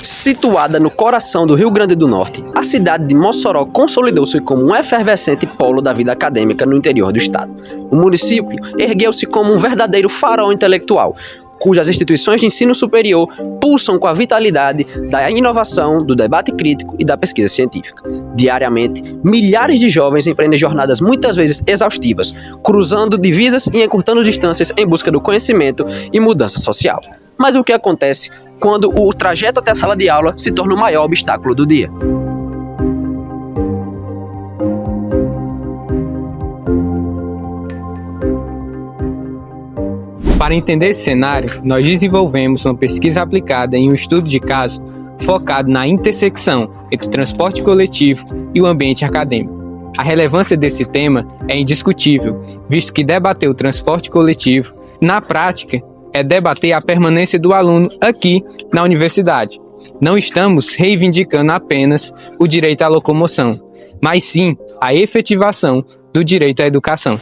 Situada no coração do Rio Grande do Norte, a cidade de Mossoró consolidou-se como um efervescente polo da vida acadêmica no interior do estado. O município ergueu-se como um verdadeiro farol intelectual, cujas instituições de ensino superior pulsam com a vitalidade da inovação, do debate crítico e da pesquisa científica. Diariamente, milhares de jovens empreendem jornadas muitas vezes exaustivas, cruzando divisas e encurtando distâncias em busca do conhecimento e mudança social. Mas o que acontece quando o trajeto até a sala de aula se torna o maior obstáculo do dia? Para entender esse cenário, nós desenvolvemos uma pesquisa aplicada em um estudo de caso focado na intersecção entre o transporte coletivo e o ambiente acadêmico. A relevância desse tema é indiscutível, visto que debater o transporte coletivo, na prática, é debater a permanência do aluno aqui na universidade. Não estamos reivindicando apenas o direito à locomoção, mas sim a efetivação do direito à educação.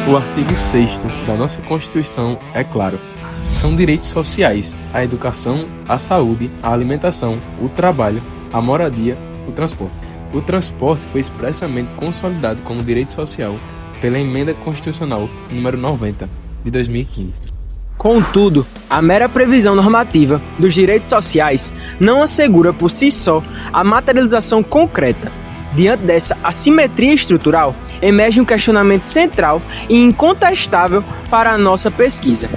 O artigo 6º da nossa Constituição é claro. São direitos sociais: a educação, a saúde, a alimentação, o trabalho, a moradia, o transporte. O transporte foi expressamente consolidado como direito social pela Emenda Constitucional número 90, de 2015. Contudo, a mera previsão normativa dos direitos sociais não assegura por si só a materialização concreta. Diante dessa assimetria estrutural, emerge um questionamento central e incontestável para a nossa pesquisa.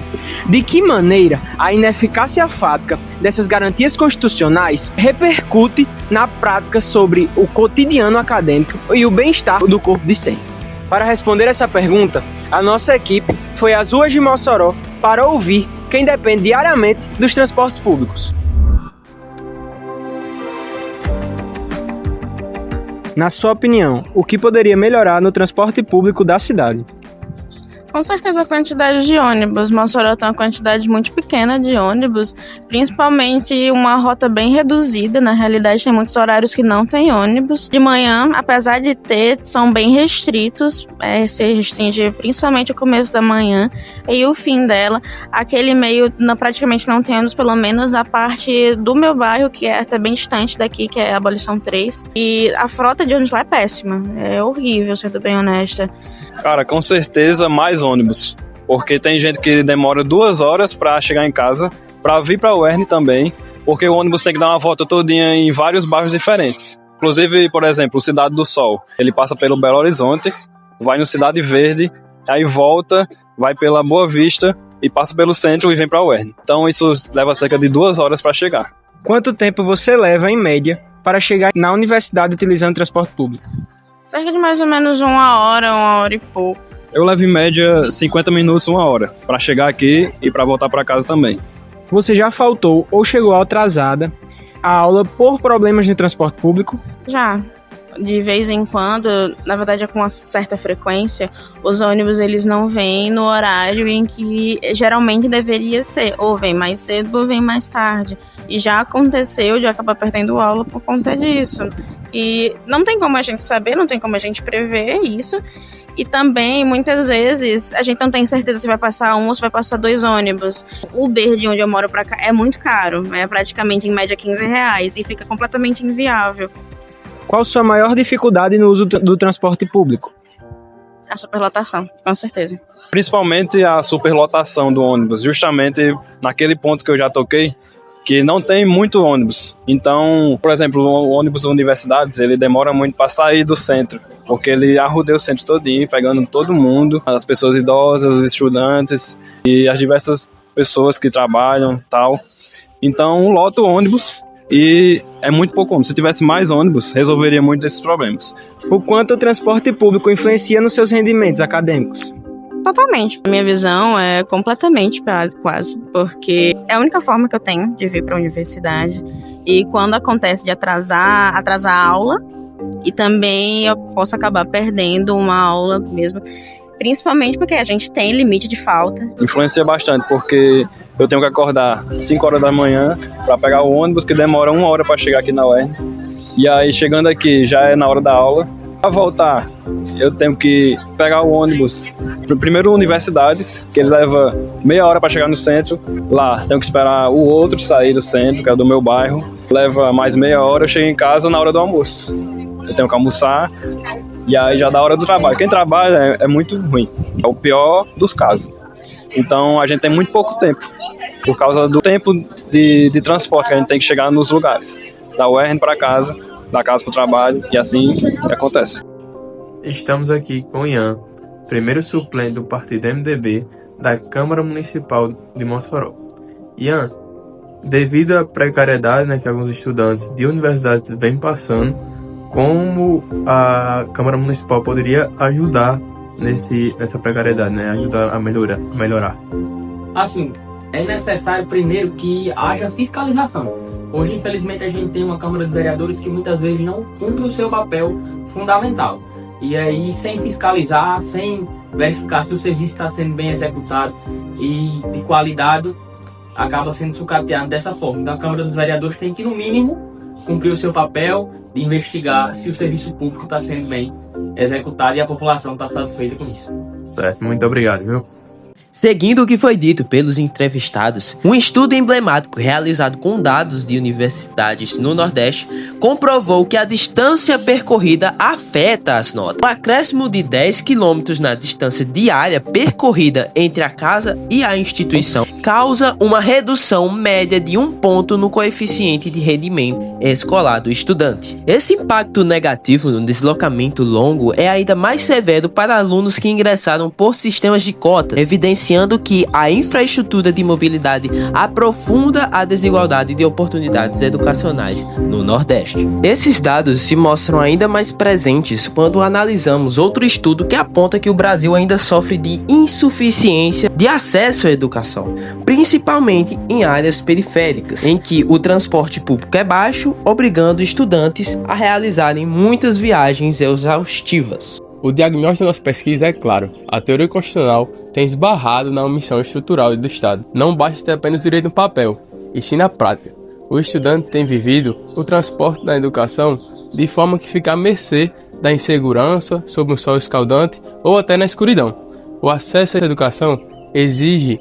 De que maneira a ineficácia fática dessas garantias constitucionais repercute na prática sobre o cotidiano acadêmico e o bem-estar do corpo docente? Para responder essa pergunta, a nossa equipe foi às ruas de Mossoró para ouvir quem depende diariamente dos transportes públicos. Na sua opinião, o que poderia melhorar no transporte público da cidade? Com certeza a quantidade de ônibus. Mossoró tem uma quantidade muito pequena de ônibus, principalmente uma rota bem reduzida. Na realidade, tem muitos horários que não tem ônibus. De manhã, apesar de ter, são bem restritos. Se restringe principalmente o começo da manhã e o fim dela. Aquele meio praticamente não tem ônibus, pelo menos na parte do meu bairro, que é até bem distante daqui, que é a Abolição 3. E a frota de ônibus lá é péssima. É horrível, sendo bem honesta. Cara, com certeza mais ônibus, porque tem gente que demora 2 horas para chegar em casa, para vir para o UERN também, porque o ônibus tem que dar uma volta todinha em vários bairros diferentes. Inclusive, por exemplo, o Cidade do Sol, ele passa pelo Belo Horizonte, vai no Cidade Verde, aí volta, vai pela Boa Vista e passa pelo centro e vem para o UERN. Então isso leva cerca de 2 horas para chegar. Quanto tempo você leva, em média, para chegar na universidade utilizando transporte público? Cerca de mais ou menos 1 hora e pouco. Eu levo em média 50 minutos, 1 hora, para chegar aqui e para voltar para casa também. Você já faltou ou chegou atrasada à aula por problemas no transporte público? Já. De vez em quando, na verdade é com uma certa frequência, os ônibus eles não vêm no horário em que geralmente deveria ser. Ou vem mais cedo ou vem mais tarde. E já aconteceu de eu acabar perdendo aula por conta disso. E não tem como a gente saber, não tem como a gente prever isso. E também, muitas vezes, a gente não tem certeza se vai passar 1 ou se vai passar 2 ônibus. O Uber de onde eu moro pra cá é muito caro, é praticamente em média R$15 e fica completamente inviável. Qual sua maior dificuldade no uso do transporte público? A superlotação, com certeza. Principalmente a superlotação do ônibus, justamente naquele ponto que eu já toquei, que não tem muito ônibus. Então, por exemplo, o ônibus das universidades, ele demora muito para sair do centro, porque ele arrodeia o centro todinho, pegando todo mundo, as pessoas idosas, os estudantes e as diversas pessoas que trabalham e tal. Então, lota o ônibus e é muito pouco ônibus. Se tivesse mais ônibus, resolveria muito desses problemas. O quanto o transporte público influencia nos seus rendimentos acadêmicos? Totalmente. A minha visão é completamente quase, porque é a única forma que eu tenho de vir para a universidade. E quando acontece de atrasar a aula, e também eu posso acabar perdendo uma aula mesmo, principalmente porque a gente tem limite de falta. Influencia bastante, porque eu tenho que acordar 5 horas da manhã para pegar o ônibus, que demora 1 hora para chegar aqui na UERN. E aí, chegando aqui, já é na hora da aula. Para voltar, eu tenho que pegar o ônibus, primeiro universidades, que ele leva meia hora para chegar no centro. Lá, tenho que esperar o outro sair do centro, que é do meu bairro. Leva mais meia hora, eu chego em casa na hora do almoço. Eu tenho que almoçar e aí já dá a hora do trabalho. Quem trabalha é muito ruim, é o pior dos casos. Então a gente tem muito pouco tempo, por causa do tempo de transporte que a gente tem que chegar nos lugares. Da UERN para casa, da casa para o trabalho, e assim acontece. Estamos aqui com o Ian, primeiro suplente do partido MDB da Câmara Municipal de Mossoró. Ian, devido à precariedade, né, que alguns estudantes de universidades vêm passando, como a Câmara Municipal poderia ajudar nessa precariedade, né? Ajudar a melhorar? Assim, é necessário primeiro que haja fiscalização. Hoje, infelizmente, a gente tem uma Câmara de Vereadores que muitas vezes não cumpre o seu papel fundamental. E aí, sem fiscalizar, sem verificar se o serviço está sendo bem executado e de qualidade, acaba sendo sucateado dessa forma. Então, a Câmara dos Vereadores tem que, no mínimo, cumprir o seu papel de investigar se o serviço público está sendo bem executado e a população está satisfeita com isso. Certo, muito obrigado, viu? Seguindo o que foi dito pelos entrevistados, um estudo emblemático realizado com dados de universidades no Nordeste comprovou que a distância percorrida afeta as notas. O acréscimo de 10 km na distância diária percorrida entre a casa e a instituição causa uma redução média de 1 ponto no coeficiente de rendimento escolar do estudante. Esse impacto negativo no deslocamento longo é ainda mais severo para alunos que ingressaram por sistemas de cota, evidenciando que a infraestrutura de mobilidade aprofunda a desigualdade de oportunidades educacionais no Nordeste. Esses dados se mostram ainda mais presentes quando analisamos outro estudo que aponta que o Brasil ainda sofre de insuficiência de acesso à educação, principalmente em áreas periféricas, em que o transporte público é baixo, obrigando estudantes a realizarem muitas viagens exaustivas. O diagnóstico da nossa pesquisa é claro. A teoria constitucional tem esbarrado na omissão estrutural do Estado. Não basta ter apenas o direito no papel, e sim na prática. O estudante tem vivido o transporte da educação de forma que fica à mercê da insegurança, sob um sol escaldante ou até na escuridão. O acesso à educação exige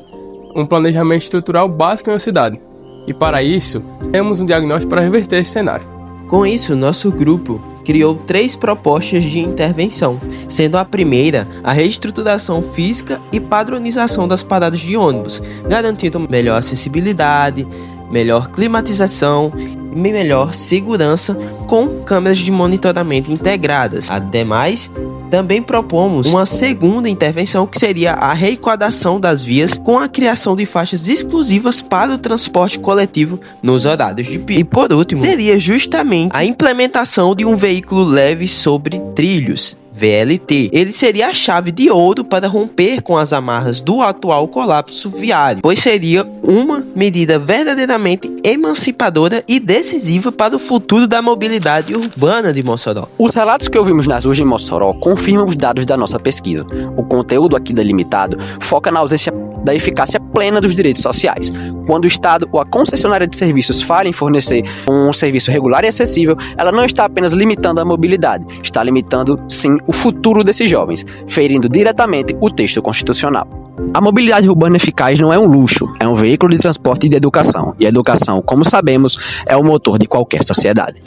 um planejamento estrutural básico em uma cidade. E para isso, temos um diagnóstico para reverter esse cenário. Com isso, nosso grupo criou 3 propostas de intervenção, sendo a primeira a reestruturação física e padronização das paradas de ônibus, garantindo melhor acessibilidade, melhor climatização e melhor segurança com câmeras de monitoramento integradas. Ademais, também propomos uma segunda intervenção que seria a requadração das vias com a criação de faixas exclusivas para o transporte coletivo nos horários de pico. E por último, seria justamente a implementação de um veículo leve sobre trilhos, VLT. Ele seria a chave de ouro para romper com as amarras do atual colapso viário, pois seria uma medida verdadeiramente emancipadora e decisiva para o futuro da mobilidade urbana de Mossoró. Os relatos que ouvimos nas ruas de Mossoró confirmam os dados da nossa pesquisa. O conteúdo aqui delimitado foca na ausência da eficácia plena dos direitos sociais. Quando o Estado ou a concessionária de serviços falha em fornecer um serviço regular e acessível, ela não está apenas limitando a mobilidade, está limitando, sim, o futuro desses jovens, ferindo diretamente o texto constitucional. A mobilidade urbana eficaz não é um luxo, é um veículo de transporte e de educação. E a educação, como sabemos, é o motor de qualquer sociedade.